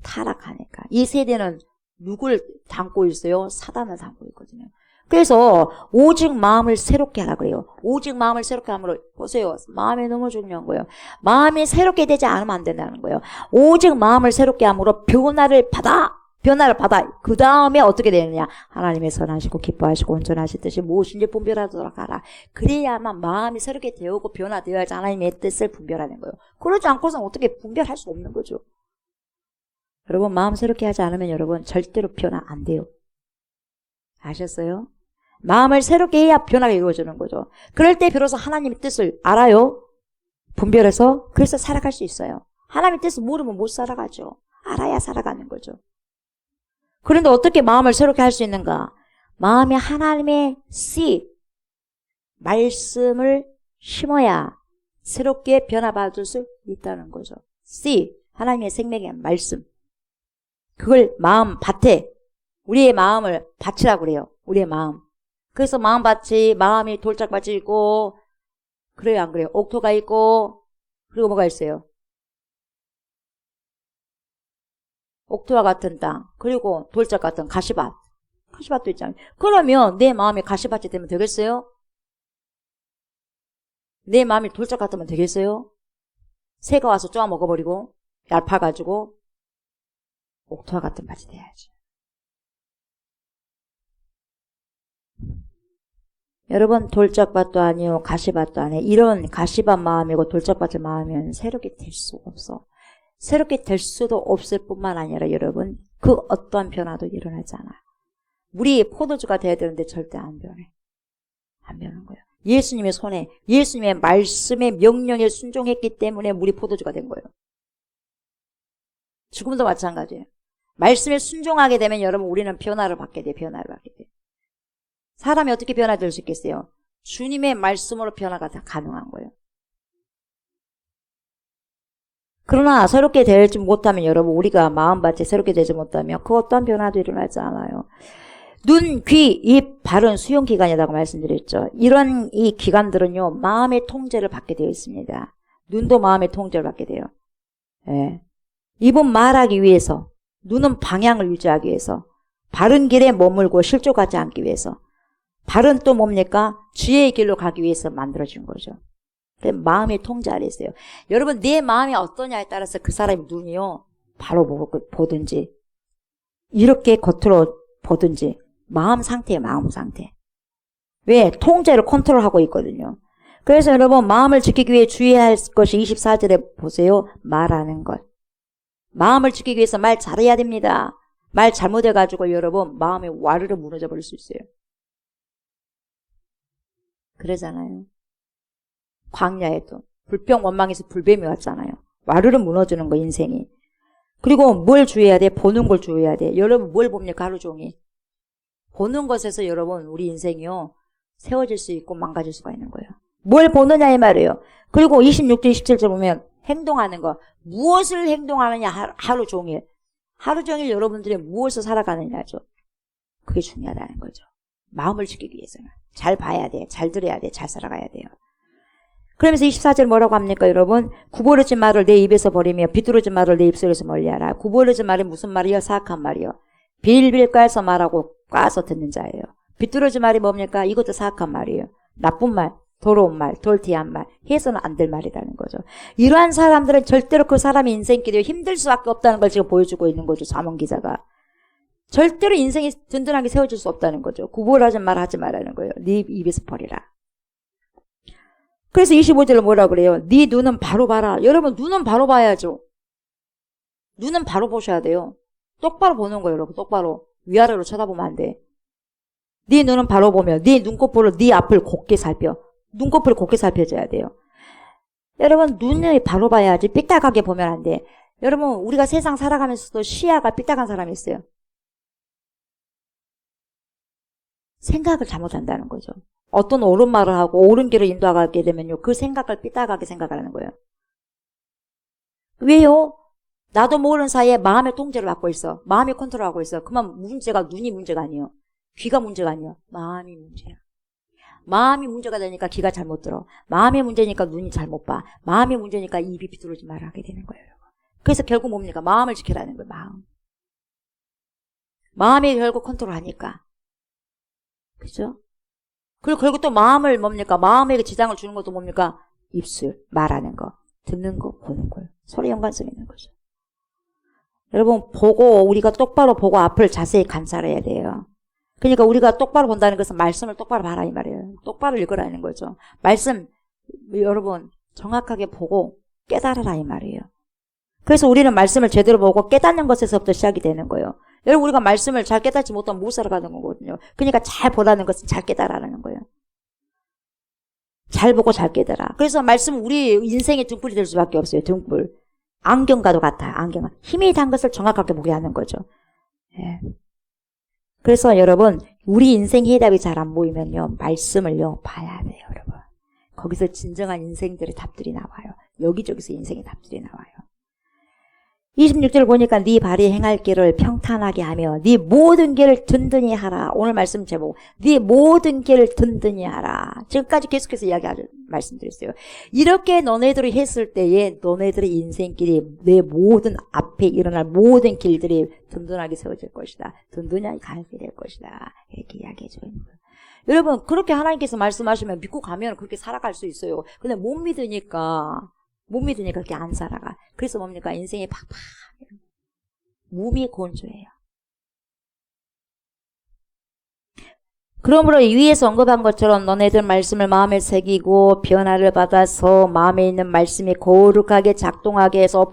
타락하니까. 이 세대는 누굴 담고 있어요? 사단을 담고 있거든요. 그래서 오직 마음을 새롭게 하라 그래요. 오직 마음을 새롭게 함으로 보세요. 마음이 너무 중요한 거예요. 마음이 새롭게 되지 않으면 안 된다는 거예요. 오직 마음을 새롭게 함으로 변화를 받아. 변화를 받아. 그 다음에 어떻게 되느냐. 하나님의 선하시고 기뻐하시고 온전하신 뜻이 무엇인지 분별하도록 하라. 그래야만 마음이 새롭게 되고 변화되어야지 하나님의 뜻을 분별하는 거예요. 그러지 않고서는 어떻게 분별할 수 없는 거죠. 여러분 마음 새롭게 하지 않으면 여러분 절대로 변화 안 돼요. 아셨어요? 마음을 새롭게 해야 변화가 이루어지는 거죠. 그럴 때 비로소 하나님의 뜻을 알아요. 분별해서 그래서 살아갈 수 있어요. 하나님의 뜻을 모르면 못 살아가죠. 알아야 살아가는 거죠. 그런데 어떻게 마음을 새롭게 할 수 있는가? 마음에 하나님의 씨, 말씀을 심어야 새롭게 변화받을 수 있다는 거죠. 씨, 하나님의 생명의 말씀. 그걸 마음 밭에, 우리의 마음을 밭이라고 그래요. 우리의 마음. 그래서 마음밭이, 마음이 돌짝밭이 있고, 그래요, 안 그래요? 옥토가 있고, 그리고 뭐가 있어요? 옥토와 같은 땅, 그리고 돌짝 같은 가시밭. 가시밭도 있잖아요. 그러면 내 마음이 가시밭이 되면 되겠어요? 내 마음이 돌짝 같으면 되겠어요? 새가 와서 쪼아 먹어버리고, 얇아가지고, 옥토와 같은 밭이 돼야지. 여러분 돌짝밭도 아니요 가시밭도 아니에요. 이런 가시밭 마음이고 돌짝밭의 마음이면 새롭게 될 수 없어. 새롭게 될 수도 없을 뿐만 아니라 여러분 그 어떠한 변화도 일어나지 않아요. 물이 포도주가 돼야 되는데 절대 안 변해. 안 변한 거예요. 예수님의 손에 예수님의 말씀의 명령에 순종했기 때문에 물이 포도주가 된 거예요. 지금도 마찬가지예요. 말씀에 순종하게 되면 여러분 우리는 변화를 받게 돼요. 변화를 받게 돼요. 사람이 어떻게 변화될 수 있겠어요? 주님의 말씀으로 변화가 다 가능한 거예요. 그러나 새롭게 되지 못하면 여러분 우리가 마음밭에 새롭게 되지 못하면 그 어떠한 변화도 일어나지 않아요. 눈, 귀, 입, 발은 수용기관이라고 말씀드렸죠. 이런 이 기관들은요 마음의 통제를 받게 되어 있습니다. 눈도 마음의 통제를 받게 돼요. 예. 입은 말하기 위해서, 눈은 방향을 유지하기 위해서, 바른 길에 머물고 실족하지 않기 위해서, 발은 또 뭡니까? 지혜의 길로 가기 위해서 만들어진 거죠. 마음의 통제 아래 있어요. 여러분 내 마음이 어떠냐에 따라서 그 사람의 눈이요 바로 보든지 이렇게 겉으로 보든지 마음 상태예요. 마음 상태. 왜? 통제를 컨트롤하고 있거든요. 그래서 여러분 마음을 지키기 위해 주의해야 할 것이 24절에 보세요. 말하는 것. 마음을 지키기 위해서 말 잘해야 됩니다. 말 잘못해가지고 여러분 마음이 와르르 무너져 버릴 수 있어요. 그러잖아요. 광야에도 불평 원망에서 불뱀이 왔잖아요. 와르르 무너지는 거 인생이. 그리고 뭘 주의해야 돼? 보는 걸 주의해야 돼. 여러분 뭘 봅니까? 하루 종일. 보는 것에서 여러분 우리 인생이요 세워질 수 있고 망가질 수가 있는 거예요. 뭘 보느냐의 말이에요. 그리고 26절 27절 보면 행동하는 거. 무엇을 행동하느냐 하루 종일. 하루 종일 여러분들이 무엇을 살아가느냐죠. 그게 중요하다는 거죠. 마음을 지키기 위해서는. 잘 봐야 돼. 잘 들어야 돼. 잘 살아가야 돼요. 그러면서 24절 뭐라고 합니까 여러분? 구부러진 말을 내 입에서 버리며 비뚤어진 말을 내 입술에서 멀리하라. 구부러진 말이 무슨 말이요? 사악한 말이요. 빌빌 까서 말하고 까서 듣는 자예요. 비뚤어진 말이 뭡니까? 이것도 사악한 말이에요. 나쁜 말, 더러운 말, 돌티한 말, 해서는 안 될 말이라는 거죠. 이러한 사람들은 절대로 그 사람의 인생길이 힘들 수밖에 없다는 걸 지금 보여주고 있는 거죠. 잠언 기자가. 절대로 인생이 든든하게 세워질 수 없다는 거죠. 구부러진 말 하지 말라는 거예요. 네 입에서 버리라. 그래서 25절을 뭐라고 그래요? 네 눈은 바로 봐라. 여러분 눈은 바로 봐야죠. 눈은 바로 보셔야 돼요. 똑바로 보는 거예요. 여러분 똑바로. 위아래로 쳐다보면 안 돼. 네 눈은 바로 보며 네 눈꺼풀로 네 앞을 곱게 살펴. 눈꺼풀을 곱게 살펴줘야 돼요. 여러분 눈을 바로 봐야지 삐딱하게 보면 안 돼. 여러분 우리가 세상 살아가면서도 시야가 삐딱한 사람이 있어요. 생각을 잘못한다는 거죠. 어떤 옳은 말을 하고 옳은 길을 인도하게 되면요. 그 생각을 삐딱하게 생각하는 거예요. 왜요? 나도 모르는 사이에 마음의 통제를 받고 있어. 마음이 컨트롤하고 있어. 그만 문제가 눈이 문제가 아니에요. 귀가 문제가 아니에요. 마음이 문제야. 마음이 문제가 되니까 귀가 잘못 들어. 마음이 문제니까 눈이 잘못 봐. 마음이 문제니까 입이 비뚤어진 말을 하게 되는 거예요. 그래서 결국 뭡니까? 마음을 지키라는 거예요. 마음. 마음이 결국 컨트롤하니까. 그죠? 그리고 결국 또 마음을 뭡니까? 마음에게 지장을 주는 것도 뭡니까? 입술, 말하는 거, 듣는 거, 보는 거예요. 서로 연관성 있는 거죠. 여러분, 우리가 똑바로 보고 앞을 자세히 관찰해야 돼요. 그러니까 우리가 똑바로 본다는 것은 말씀을 똑바로 봐라 이 말이에요. 똑바로 읽으라는 거죠. 말씀, 여러분, 정확하게 보고 깨달으라 이 말이에요. 그래서 우리는 말씀을 제대로 보고 깨닫는 것에서부터 시작이 되는 거예요. 여러분, 우리가 말씀을 잘 깨닫지 못하면 못 살아가는 거거든요. 그러니까 잘 보라는 것은 잘 깨달으라는 거예요. 잘 보고 잘 깨달아. 그래서 말씀은 우리 인생의 등불이 될 수밖에 없어요. 등불. 안경과도 같아요. 안경. 힘이 단 것을 정확하게 보게 하는 거죠. 예. 그래서 여러분, 우리 인생 해답이 잘 안 보이면요, 말씀을요, 봐야 돼요, 여러분. 거기서 진정한 인생들의 답들이 나와요. 여기저기서 인생의 답들이 나와요. 26절 보니까 네 발이 행할 길을 평탄하게 하며 네 모든 길을 든든히 하라. 오늘 말씀 제목, 네 모든 길을 든든히 하라. 지금까지 계속해서 말씀드렸어요. 이렇게 너네들이 했을 때에 너네들의 인생길이 내 모든 앞에 일어날 모든 길들이 든든하게 세워질 것이다. 든든하게 가게 될 것이다. 이렇게 이야기해 줘요. 여러분, 그렇게 하나님께서 말씀하시면 믿고 가면 그렇게 살아갈 수 있어요. 근데 못 믿으니까 그렇게 안 살아가. 그래서 뭡니까? 인생이 팍팍. 몸이 건조해요. 그러므로 위에서 언급한 것처럼 너네들 말씀을 마음에 새기고 변화를 받아서 마음에 있는 말씀이 거룩하게 작동하게 해서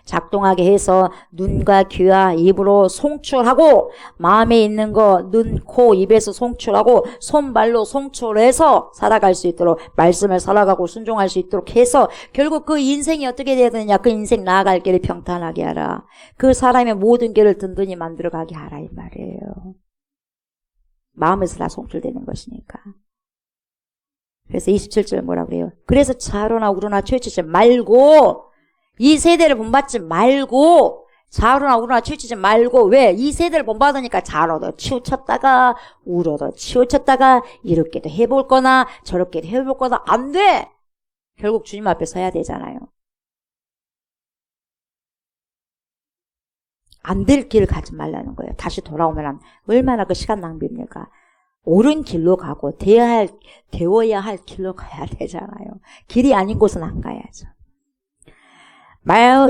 작동하게 해서 눈과 귀와 입으로 송출하고 마음에 있는 거 눈, 코, 입에서 송출하고 손발로 송출해서 살아갈 수 있도록 말씀을 살아가고 순종할 수 있도록 해서 결국 그 인생이 어떻게 돼야 되느냐. 그 인생 나아갈 길을 평탄하게 하라. 그 사람의 모든 길을 든든히 만들어가게 하라 이 말이에요. 마음에서 다 송출되는 것이니까. 그래서 27절 뭐라 그래요? 그래서 좌로나 우로나 치우치지 말고 이 세대를 본받지 말고 좌로나 우로나 치우치지 말고 왜? 이 세대를 본받으니까 좌로도 치우쳤다가 우로도 치우쳤다가 이렇게도 해볼 거나 저렇게도 해볼 거나 안 돼! 결국 주님 앞에 서야 되잖아요. 안 될 길을 가지 말라는 거예요. 다시 돌아오면 얼마나 그 시간 낭비입니까? 옳은 길로 가고 되어야 할 길로 가야 되잖아요. 길이 아닌 곳은 안 가야죠.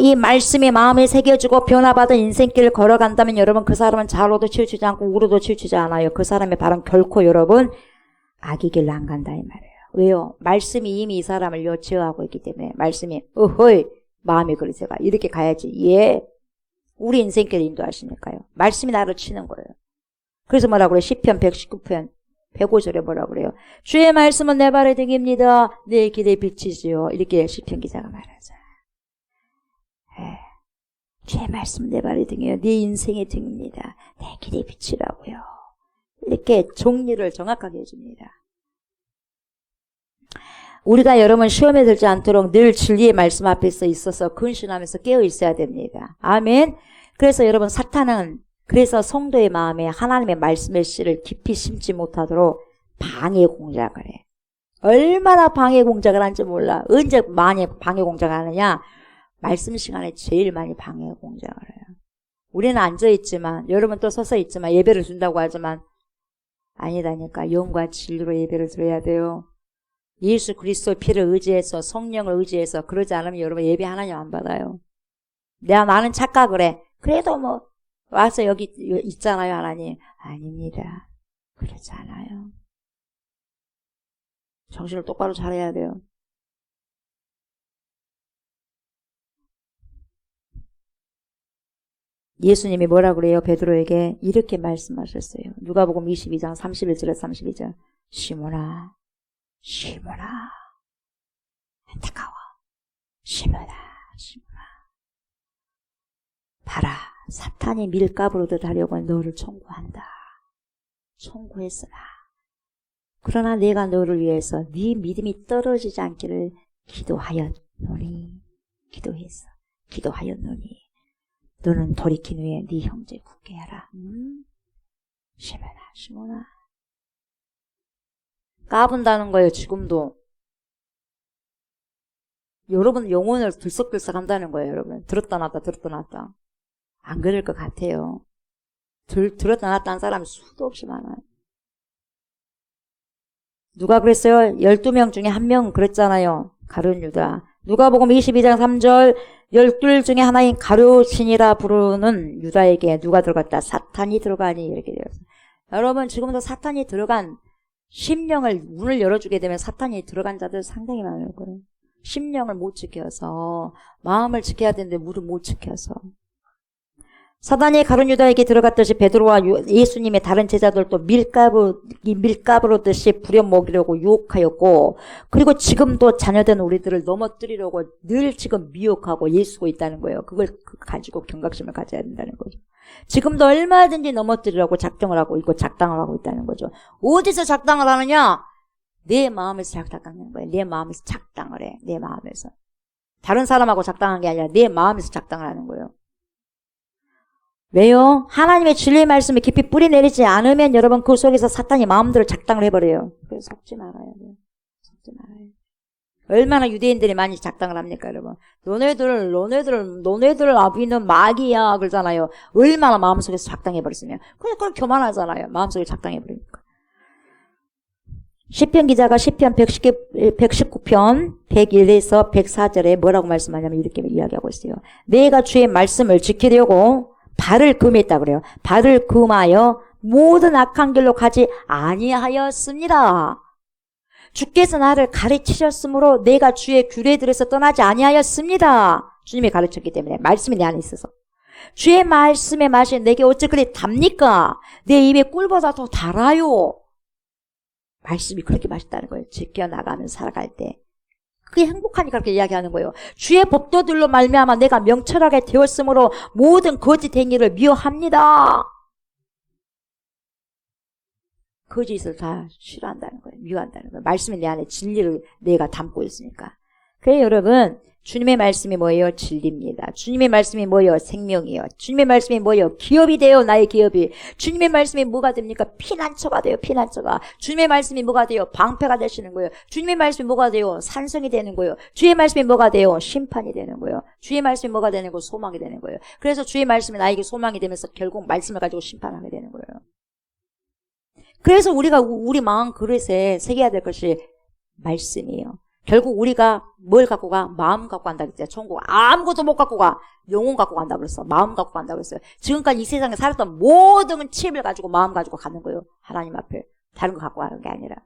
이 말씀이 마음에 새겨지고 변화받은 인생길을 걸어간다면 여러분 그 사람은 좌로도 치우치지 않고 우로도 치우치지 않아요. 그 사람의 발은 결코 여러분 악의 길로 안 간다 이 말이에요. 왜요? 말씀이 이미 이 사람을 제어하고 있기 때문에 말씀이 어허이 마음이 그러세가 이렇게 가야지. 예. 우리 인생길 인도하시니까요. 말씀이 나를 치는 거예요. 그래서 뭐라고 그래요? 시편 119편 105절에 뭐라고 그래요? 주의 말씀은 내 발의 등입니다. 내 길의 빛이지요. 이렇게 시편 기자가 말하죠. 주의 말씀은 내 발의 등이에요. 네 인생의 등입니다. 내 길의 빛이라고요. 이렇게 정리를 정확하게 해줍니다. 우리가 여러분 시험에 들지 않도록 늘 진리의 말씀 앞에서 있어서 근신하면서 깨어 있어야 됩니다. 아멘. 그래서 여러분 사탄은 그래서 성도의 마음에 하나님의 말씀의 씨를 깊이 심지 못하도록 방해 공작을 해. 얼마나 방해 공작을 하는지 몰라. 언제 많이 방해 공작을 하느냐? 말씀 시간에 제일 많이 방해 공작을 해요. 우리는 앉아있지만 여러분 또 서서 있지만 예배를 준다고 하지만 아니다니까. 영과 진리로 예배를 드려야 돼요. 예수 그리스도의 피를 의지해서 성령을 의지해서 그러지 않으면 여러분 예배 하나님 안 받아요. 나는 착각을 해. 그래도 뭐 와서 여기 있잖아요 하나님. 아닙니다. 그렇지 않아요. 정신을 똑바로 차려야 돼요. 예수님이 뭐라 그래요? 베드로에게 이렇게 말씀하셨어요. 누가복음 22장 31절에 32절. 시몬아 안타까워. 시몬아 봐라. 사탄이 밀가부르듯 하려고 너를 청구한다. 청구했으나 그러나 내가 너를 위해서 네 믿음이 떨어지지 않기를 기도하였노니 너는 돌이킨 후에 네 형제 굳게 하라. 시몬아 까분다는 거예요. 지금도 여러분 영혼을 들썩들썩 한다는 거예요. 여러분 들었다 놨다 안 그럴 것 같아요. 들었다 놨다 한 사람이 수도 없이 많아요. 누가 그랬어요? 12명 중에 한 명은 그랬잖아요. 가룟 유다. 누가복음 22장 3절 12 중에 하나인 가룟신이라 부르는 유다에게 누가 들어갔다? 사탄이 들어가니 이렇게 되었어요. 여러분 지금도 사탄이 들어간 심령을 문을 열어주게 되면 사탄이 들어간 자들 상당히 많을 거예요. 심령을 못 지켜서 마음을 지켜야 되는데 문을 못 지켜서 사단이 가룟 유다에게 들어갔듯이 베드로와 예수님의 다른 제자들도 밀가부로 듯이 부려먹이려고 유혹하였고 그리고 지금도 자녀된 우리들을 넘어뜨리려고 늘 지금 미혹하고 예수고 있다는 거예요. 그걸 가지고 경각심을 가져야 된다는 거죠. 지금도 얼마든지 넘어뜨리려고 작정을 하고 있고 작당을 하고 있다는 거죠. 어디서 작당을 하느냐? 내 마음에서 작당하는 거예요. 내 마음에서 작당을 해. 내 마음에서. 다른 사람하고 작당한 게 아니라 내 마음에서 작당을 하는 거예요. 왜요? 하나님의 진리의 말씀이 깊이 뿌리 내리지 않으면 여러분 그 속에서 사탄이 마음대로 작당을 해버려요. 그래서 속지 말아야 돼요. 속지 말아요. 얼마나 유대인들이 많이 작당을 합니까, 여러분? 너네들 아비는 마귀야 그러잖아요. 얼마나 마음속에서 작당해버렸으면. 그걸 교만하잖아요. 마음속에 작당해버리니까. 시편 기자가 시편 119편 101에서 104절에 뭐라고 말씀하냐면 이렇게 이야기하고 있어요. 내가 주의 말씀을 지키려고 발을 금했다 그래요. 발을 금하여 모든 악한 길로 가지 아니하였습니다. 주께서 나를 가르치셨으므로 내가 주의 규례들에서 떠나지 아니하였습니다. 주님이 가르쳤기 때문에 말씀이 내 안에 있어서. 주의 말씀의 맛이 내게 어찌 그리 답니까? 내 입에 꿀보다 더 달아요. 말씀이 그렇게 맛있다는 거예요. 지켜나가면 살아갈 때. 그게 행복하니까 그렇게 이야기하는 거예요. 주의 법도들로 말미암아 내가 명철하게 되었으므로 모든 거짓 행위를 미워합니다. 거짓을 다 싫어한다는 거예요. 미워한다는 거예요. 말씀이 내 안에 진리를 내가 담고 있으니까. 그래요 여러분. 주님의 말씀이 뭐예요? 진리입니다. 주님의 말씀이 뭐예요? 생명이에요. 주님의 말씀이 뭐예요? 기업이 돼요. 나의 기업이. 주님의 말씀이 뭐가 됩니까? 피난처가 돼요. 피난처가. 주님의 말씀이 뭐가 돼요? 방패가 되시는 거예요. 주님의 말씀이 뭐가 돼요? 산성이 되는 거예요. 주의 말씀이 뭐가 돼요? 심판이 되는 거예요. 주의 말씀이 뭐가 되는 거예요? 소망이 되는 거예요. 그래서 주의 말씀이 나에게 소망이 되면서 결국 말씀을 가지고 심판하게 되는 거예요. 그래서 우리가 우리 마음 그릇에 새겨야 될 것이 말씀이에요. 결국 우리가 뭘 갖고 가? 마음 갖고 간다 그랬어요. 천국 아무것도 못 갖고 가. 영혼 갖고 간다 그랬어. 마음 갖고 간다 그랬어요. 지금까지 이 세상에 살았던 모든 칩을 가지고 마음 가지고 가는 거예요. 하나님 앞에. 다른 거 갖고 가는 게 아니라.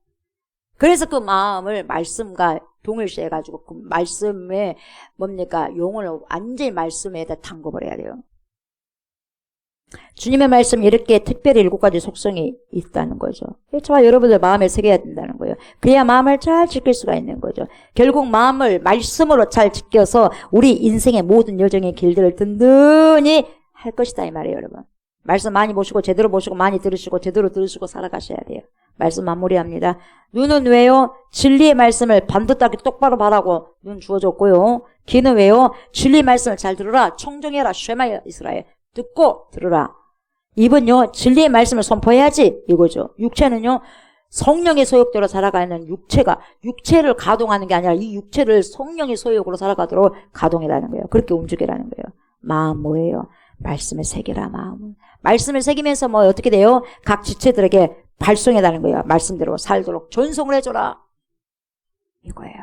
그래서 그 마음을 말씀과 동일시해 가지고 그 말씀에 뭡니까? 영혼을 완전히 말씀에다 담궈버려야 돼요. 주님의 말씀이 이렇게 특별히 7가지 속성이 있다는 거죠. 저와 여러분들 마음에 새겨야 된다는 거예요. 그래야 마음을 잘 지킬 수가 있는 거죠. 결국 마음을 말씀으로 잘 지켜서 우리 인생의 모든 여정의 길들을 든든히 할 것이다 이 말이에요 여러분. 말씀 많이 보시고 제대로 보시고 많이 들으시고 제대로 들으시고 살아가셔야 돼요. 말씀 마무리합니다. 눈은 왜요? 진리의 말씀을 반듯하게 똑바로 바라고 눈 주어졌고요. 귀는 왜요? 진리의 말씀을 잘 들으라. 청정해라. 쉐마 이스라엘. 듣고 들으라. 입은요 진리의 말씀을 선포해야지 이거죠. 육체는요 성령의 소욕대로 살아가는 육체를 가동하는 게 아니라 이 육체를 성령의 소욕으로 살아가도록 가동해라는 거예요. 그렇게 움직이라는 거예요. 마음 뭐예요? 말씀을 새기라. 마음은 말씀을 새기면서 뭐 어떻게 돼요? 각 지체들에게 발송해라는 거예요. 말씀대로 살도록 전송을 해줘라 이거예요.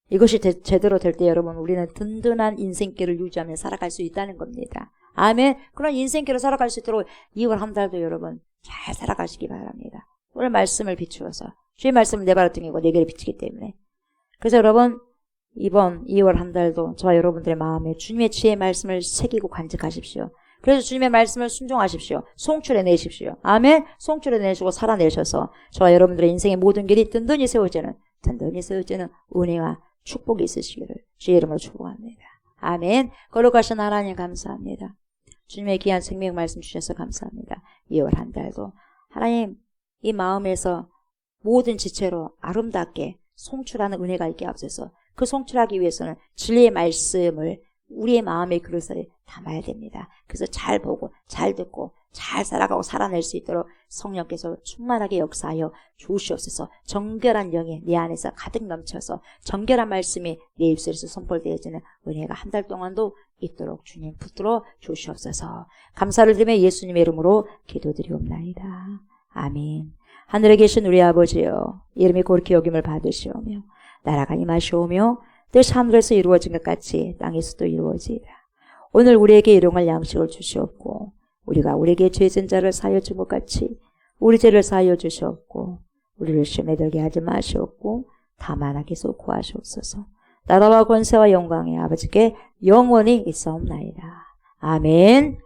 이것이 제대로 될 때 여러분 우리는 든든한 인생길을 유지하며 살아갈 수 있다는 겁니다. 아멘. 그런 인생길을 살아갈 수 있도록 2월 한 달도 여러분 잘 살아가시기 바랍니다. 오늘 말씀을 비추어서 주의 말씀을 내 발을 등이고 내 길을 비추기 때문에. 그래서 여러분 이번 2월 한 달도 저와 여러분들의 마음에 주님의 지혜의 말씀을 새기고 간직하십시오. 그래서 주님의 말씀을 순종하십시오. 송출해내십시오. 아멘. 송출해내시고 살아내셔서 저와 여러분들의 인생의 모든 길이 든든히 세워지는 은혜와 축복이 있으시기를 주의 이름으로 축복합니다. 아멘. 거룩하신 하나님 감사합니다. 주님의 귀한 생명 말씀 주셔서 감사합니다. 2월 한 달도 하나님 이 마음에서 모든 지체로 아름답게 송출하는 은혜가 있게 하옵소서. 그 송출하기 위해서는 진리의 말씀을 우리의 마음의 그릇에 담아야 됩니다. 그래서 잘 보고 잘 듣고 잘 살아가고 살아낼 수 있도록 성령께서 충만하게 역사하여 주시옵소서. 정결한 영이 내 안에서 가득 넘쳐서 정결한 말씀이 내 입술에서 선포되어지는 은혜가 한 달 동안도 있도록 주님 붙들어 주시옵소서. 감사를 드리며 예수님의 이름으로 기도드리옵나이다. 아멘. 하늘에 계신 우리 아버지여 이름이 고르게 여김을 받으시오며 나라가 임하시오며 뜻 하늘에서 이루어진 것 같이 땅에서도 이루어지라. 오늘 우리에게 일용할 양식을 주시옵고 우리가 우리에게 죄진 자를 사하여 준 것 같이 우리 죄를 사하여 주시옵고 우리를 시험에 들게 하지 마시옵고 다만 악에서 구하시옵소서. 나라와 권세와 영광이 아버지께 영원히 있사옵나이다. 아멘.